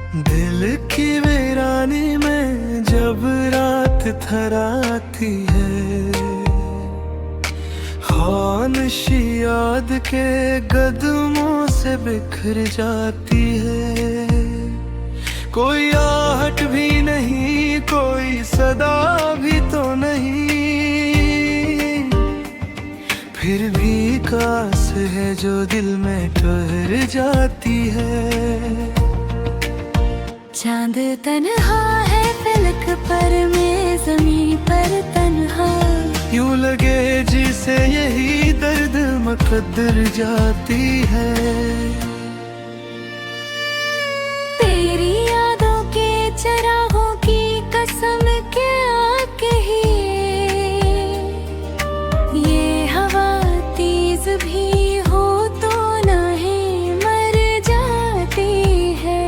दिल की वीरानी में जब रात थराती है, खामोशी याद के कदमों से बिखर जाती है। कोई आहट भी नहीं, कोई सदा भी तो नहीं, फिर भी कास है जो दिल में ठहर जाती है। चांद तन्हा है फलक पर, मैं ज़मीं पर तन्हा। यूं लगे जिसे यही दर्द मुकद्दर जाती है। तेरी यादों के चरागों की कसम क्या कहिए, ये हवा तेज भी हो तो नहीं मर जाती है।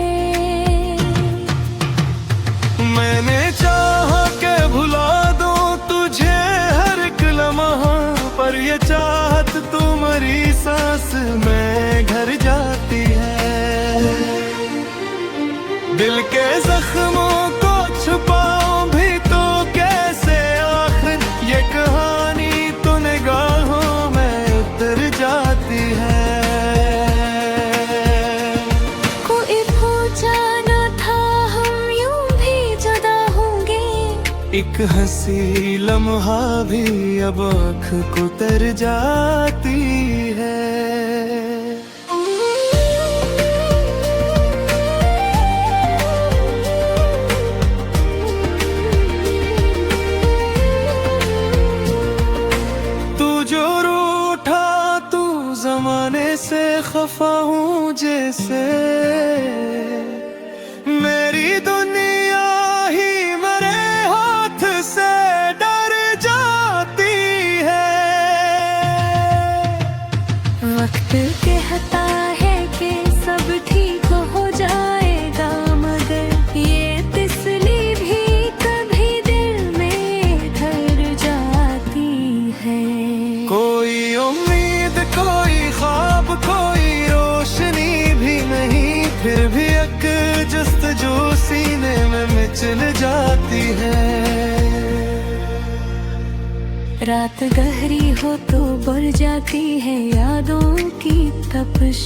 मैंने चाहा के भुला दूं तुझे हर एक लम्हा, पर ये चाहत तुम्हारी सांस में घर जाती है। दिल के जख्मों को छुपाऊं भी तो कैसे, आखिर ये कहानी तो निगाहों में उतर जाती है। कोई पूछा न था हम यूं भी जुदा होंगे, एक हंसी लम्हा भी अब आँख को तर जाती है। तू जो रूठा, तू जमाने से खफा हूँ जैसे, मेरी दुनिया ही मेरे हाथ से डर जाती है। वक्त कहता है कि सब ठीक हो जाएगा, मगर ये तिसली भी कभी दिल में धर जाती है। कोई उम्मीद, कोई ख्वाब, कोई रोशनी भी नहीं, फिर भी एक जस्तजू सीने में मिचल जाती है। रात गहरी हो तो बढ़ जाती है यादों की तपिश,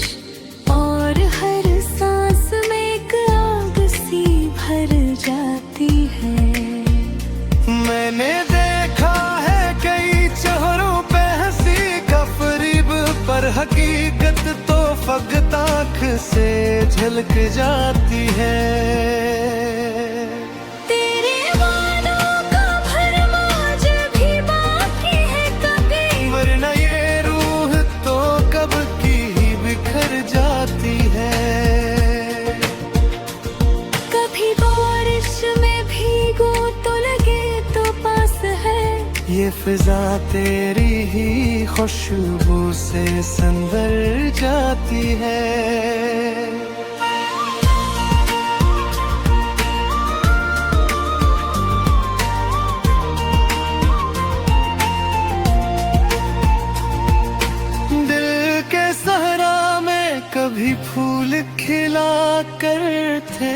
और हर सांस में एक आग सी भर जाती है। मैंने देखा है कई चेहरों पे हंसी का फरीब, पर हकीकत तो फकत आँख से झलक जाती है। तेरे वादों का भरम आज भी बाकी है कभी, वरना ये रूह तो कब की ही बिखर जाती है। कभी बारिश में भीगो तो लगे तो पास है, ये फिजा तेरी ही खुशबू से संभर जाती है। दिल के सहरा में कभी फूल खिला करते,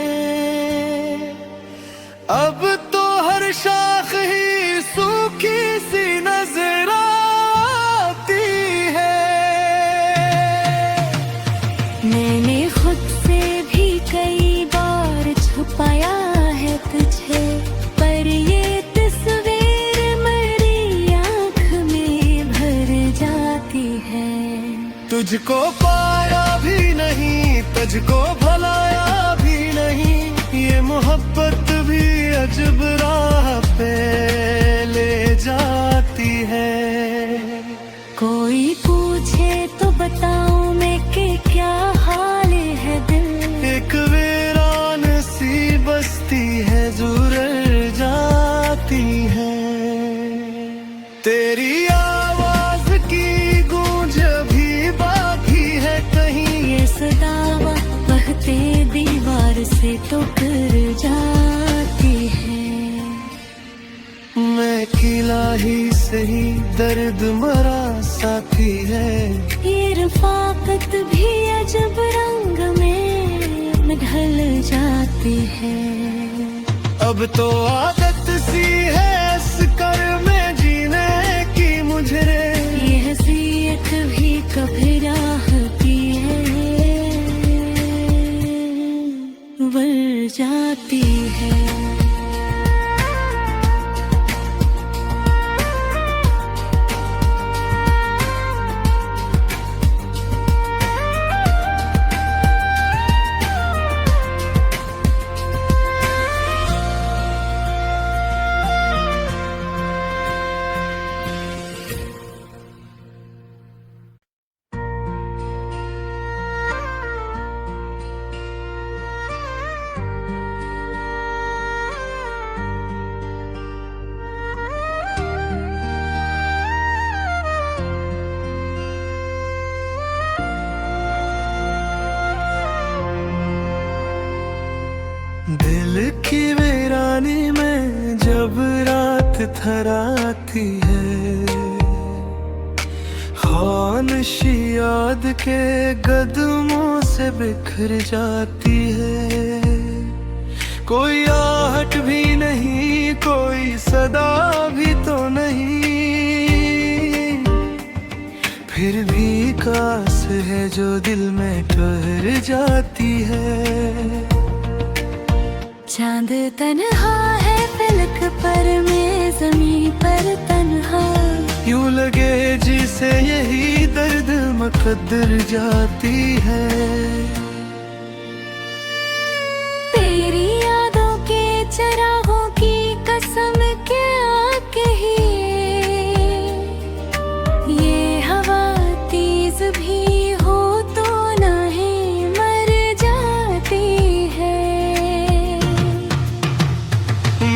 अब तो हर शाख ही सूखी सी नजर आती है। मैंने खुद से भी कई बार छुपाया है तुझे, पर ये तस्वीर मेरी आँख में भर जाती है। तुझको पाया भी नहीं, तुझको भुलाया भी नहीं, ये मोहब्बत भी अजब राह पे ले जाती है। कोई पूछे तो बताऊं मैं कि क्या हाल है दिल, एक वीरान सी बस्ती है जो रह जाती है। तेरी आवाज की गूंज भी बाकी है कहीं, ये सदावा बहते दीवार से तो कर जाती है। मैं खिला ही सही दर्द मरा साथी है, ये रफाकत भी अजब रंग में ढल जाती जाती है। अब तो आदत सी है इस कर में जीने की मुझे, ये हसीयत भी कभी राहती है, बढ़ जाती है। दिल की वीरानी में जब रात थराती है, खानशी याद के कदमों से बिखर जाती है। कोई आहट भी नहीं, कोई सदा भी तो नहीं, फिर भी कास है जो दिल में ठहर जाती है। चांद तन्हा है फलक पर, मैं ज़मीं पर तन्हा। यूं लगे जिसे यही दर्द मुकद्दर जाती है। तेरी यादों के चरागों की कसम क्या कहिए, ये हवा तेज भी हो तो नहीं मर जाती है।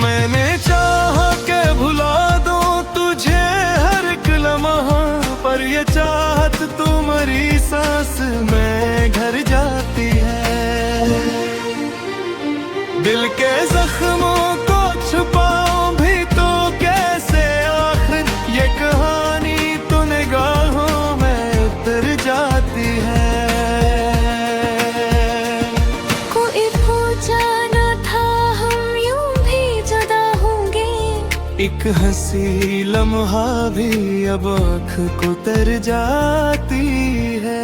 मैंने चाहा के भुला दूं तुझे हर एक लम्हा, पर ये चाहत तुम्हारी सांस में घर जाती है। दिल के जख्मों को छुपाऊं भी तो कैसे, आखिर ये कहानी तो निगाहों में उतर जाती है। कोई पूछा न था हम यूं भी जुदा होंगे, एक हंसी लम्हा भी अब आँख को तर जाती है।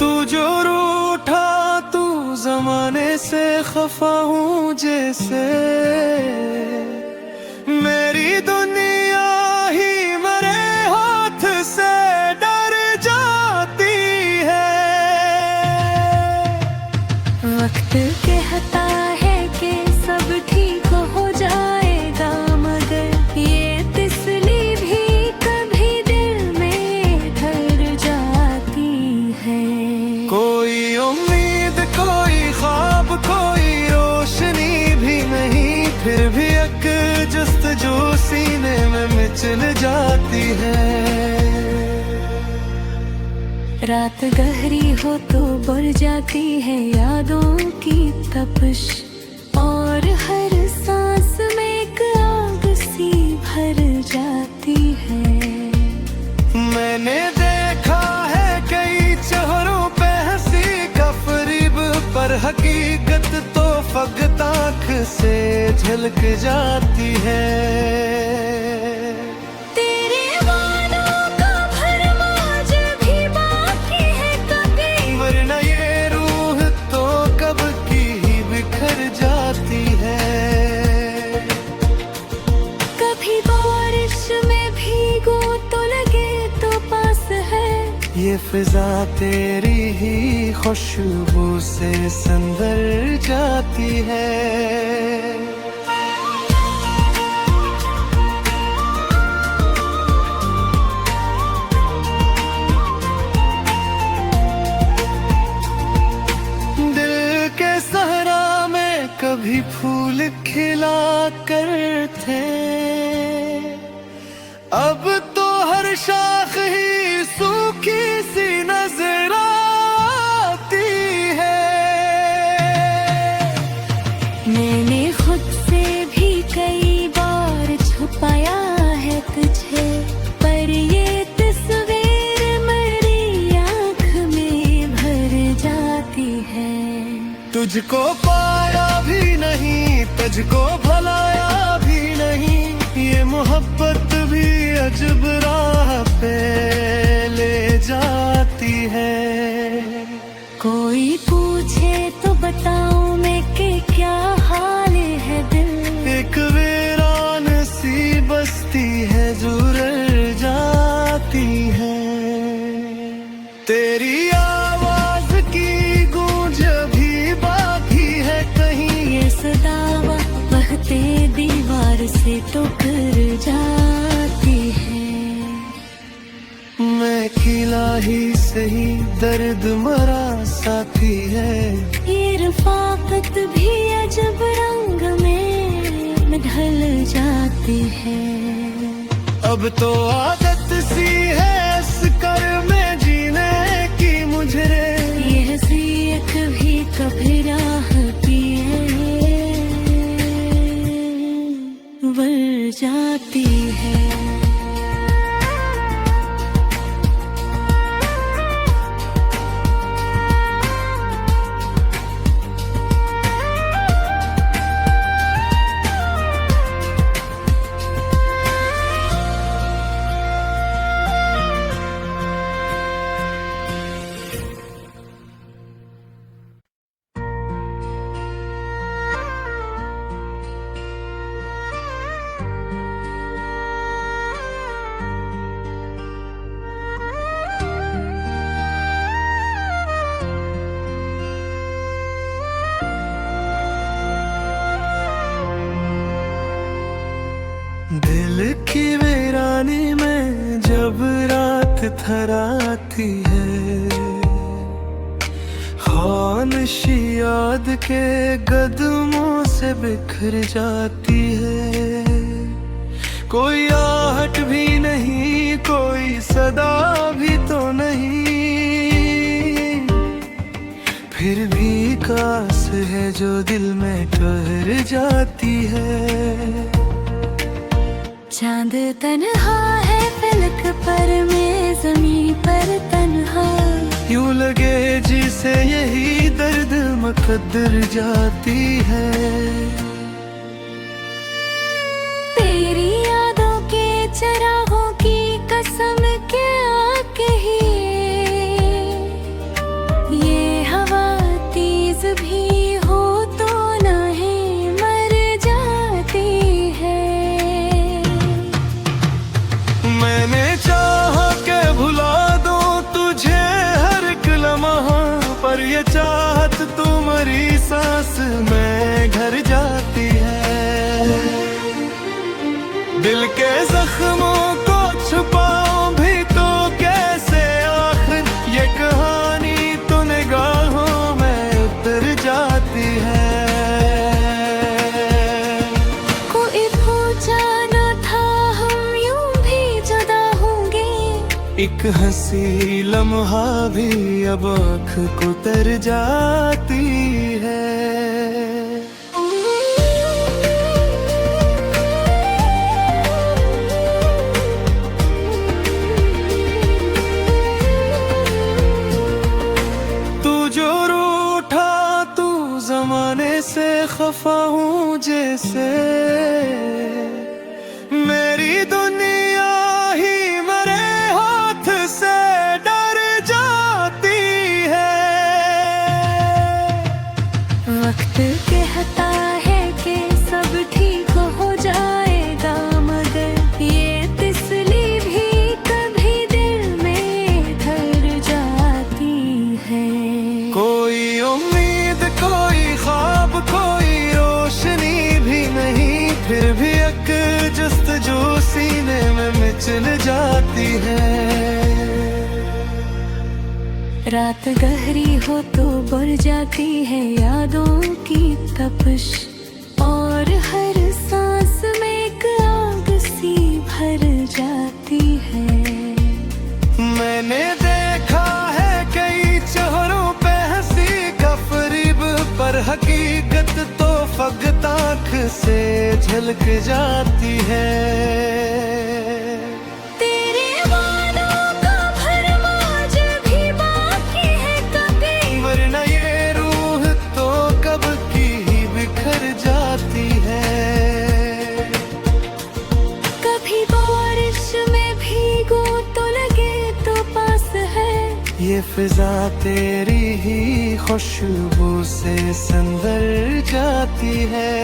तू जो रूठा, तू जमाने से खफा हूँ जैसे, मेरी दुनिया ही मरे हाथ से डर जाती है। वक्त कहता है कि सब ठीक हो जाएगा, मगर ये तिसली भी कभी दिल में धर जाती है। कोई उम्मीद, कोई ख्वाब, कोई रोशनी भी नहीं, फिर भी एक जस्तजू सीने में मिचल जाती है। रात गहरी हो तो बढ़ जाती है यादों की तपिश, और हर सांस में एक आग सी भर जाती है। मैंने देखा है कई चेहरों पे हंसी का फरीब, पर हकीकत तो फकत आँख से झलक जाती है। तेरे वादों का भरम आज भी बाकी है कभी, वरना ये रूह तो कब की ही बिखर जाती है। कभी बारिश में भीगो तो लगे तो पास है, ये फिजा तेरी ही खुशबू से संदर जाती है। दिल के सहरा में कभी फूल खिला करते, अब तो हर शाख ही सूखी सी नजर आती है। मैंने खुद से भी कई बार है। तुझको पाया भी नहीं, तुझको भलाया भी नहीं, ये मोहब्बत भी अजब राह पे ले जाती है। कोई पूछे तो बताऊं मैं कि क्या हाल है दिल। एक वीरान सी बस्ती है जो रह जाती है। तेरी आवाज की गूंज भी बाकी है कहीं, ये सदावा बहते दीवार से टूकर जाती है। मैं खिला ही सही दर्द मरा साथी है। ये रफाकत भी अजब रंग में ढल जाती है। अब तो आदत सी है इस कर में जीने की मुझे। ये हसीयत भी कभी राह पिए बढ़ जाती है। दिल की वीरानी में जब रात थराती है, खानशी याद के कदमों से बिखर जाती है। कोई आहट भी नहीं, कोई सदा भी तो नहीं, फिर भी कास है जो दिल में ठहर जाती है। चांद तन्हा है फलक पर, मैं ज़मीं पर तन्हा। यूं लगे जिसे यही दर्द मुकद्दर जाती है। तेरी यादों के चरागों की कसम क्या कहिए, ये हवा तेज भी हो तो नहीं मर जाती है। मैंने चाहा के भुला दूं तुझे हर एक लम्हा, पर ये चाहत तुम्हारी सांस में घर जाती है। दिल के जख्मों को छुपाऊं भी तो कैसे, आखिर ये कहानी तो निगाहों में उतर जाती है। कोई पूछा न था हम यूं भी जुदा होंगे, एक हंसी लम्हा भी अब आँख को तर जाती है। तू जो रूठा, तू जमाने से खफा हूँ जैसे, मेरी दुनिया ही मरे हाथ से डर जाती है। वक्त कहता है कि सब ठीक हो जाएगा, मगर ये तिसली भी कभी दिल में धर जाती है। कोई उम्मीद, कोई ख्वाब, कोई रोशनी भी नहीं, फिर भी एक जस्तजू सीने में मिचल जाती है। रात गहरी हो तो बढ़ जाती है यादों की तपिश, और हर सांस में एक आग सी भर जाती है। मैंने देखा है कई चेहरों पे हंसी का फरीब, पर हकीकत तो फकत आँख से झलक जाती है। तेरे वादों का भरमार भी बाकी है कभी, वरना ये फिजा तेरी ही खुशबू से संदर जाती है।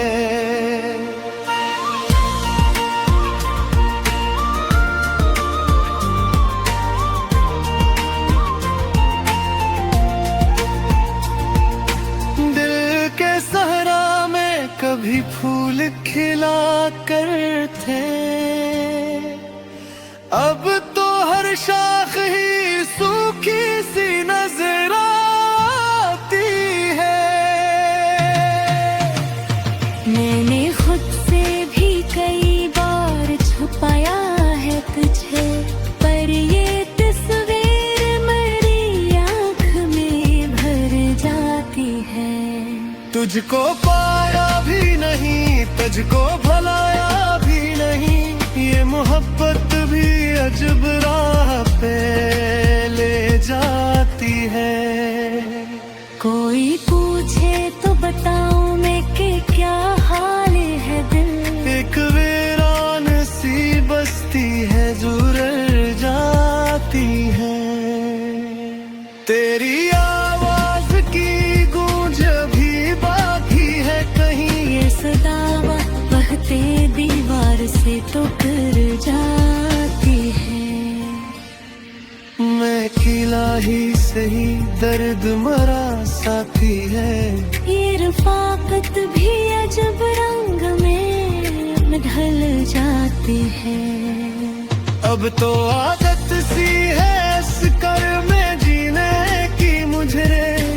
कभी फूल खिला करते, अब तो हर शाख ही सूखी सी नजर आती है। मैंने खुद से भी कई बार छुपाया है तुझे, पर ये तस्वीर मेरी आँख में भर जाती है। तुझको पाया भी नहीं, तुझको भलाया भी नहीं, ये मोहब्बत भी अजब राह पे ले जाती है। कोई पूछे तो बताऊं मैं कि क्या हाल है दिल, एक वीरान सी बस्ती है जो रह जाती है। तेरी आवाज की गूंज भी बाकी है कहीं, ये सदावा बहते दीवार से टूट जाती है। मैं खिला ही सही दर्द मरा साथी है, ये रफाकत भी अजब रंग में ढल जाती है। अब तो आदत सी है इस कर में जीने की मुझे,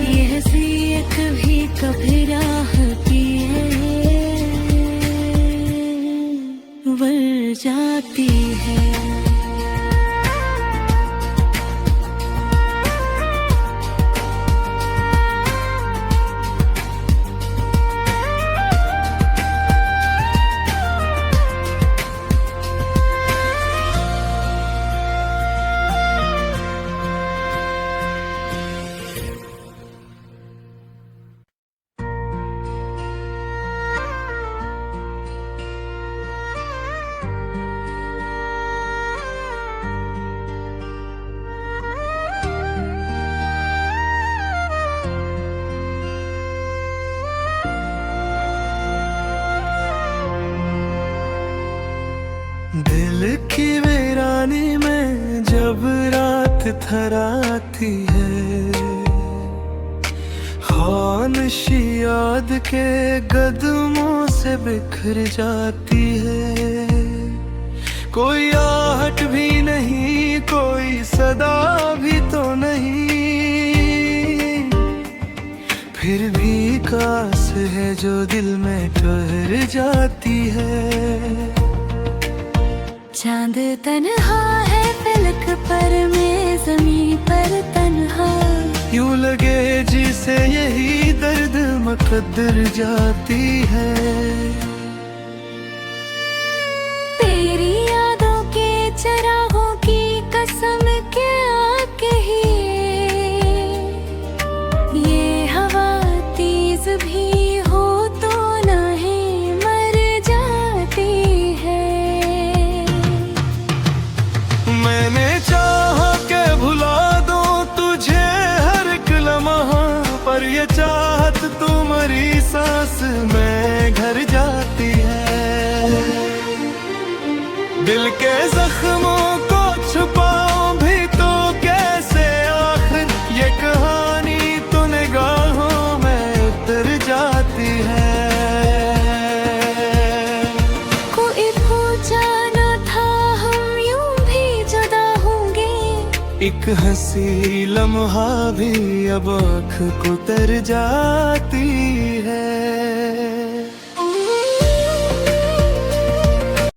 ये हसीयत भी कभी राह की वर जाती है। दिल की वीरानी में जब रात थराती है, खानशी याद के कदमों से बिखर जाती है। कोई आहट भी नहीं, कोई सदा भी तो नहीं, फिर भी कास है जो दिल में ठहर जाती है। चांद तन्हा है फलक पर, मैं ज़मीं पर तन्हा, यूं लगे जिसे यही दर्द मुकद्दर जाती है। तेरी यादों के चरागों की कसम क्या कहिए, ये हवा तेज भी हो तो नहीं मर जाती है। मैंने चाहा के भुला दूं तुझे हर एक लम्हा, पर ये चाहत तुम्हारी सांस में घर जाती है। दिल के जख्मों को छुपाऊं भी तो कैसे, आखिर ये कहानी तो निगाहों में उतर जाती है। कोई पूछा न था हम यूं भी जुदा होंगे, एक हंसी लम्हा भी अब आँख को तर जाती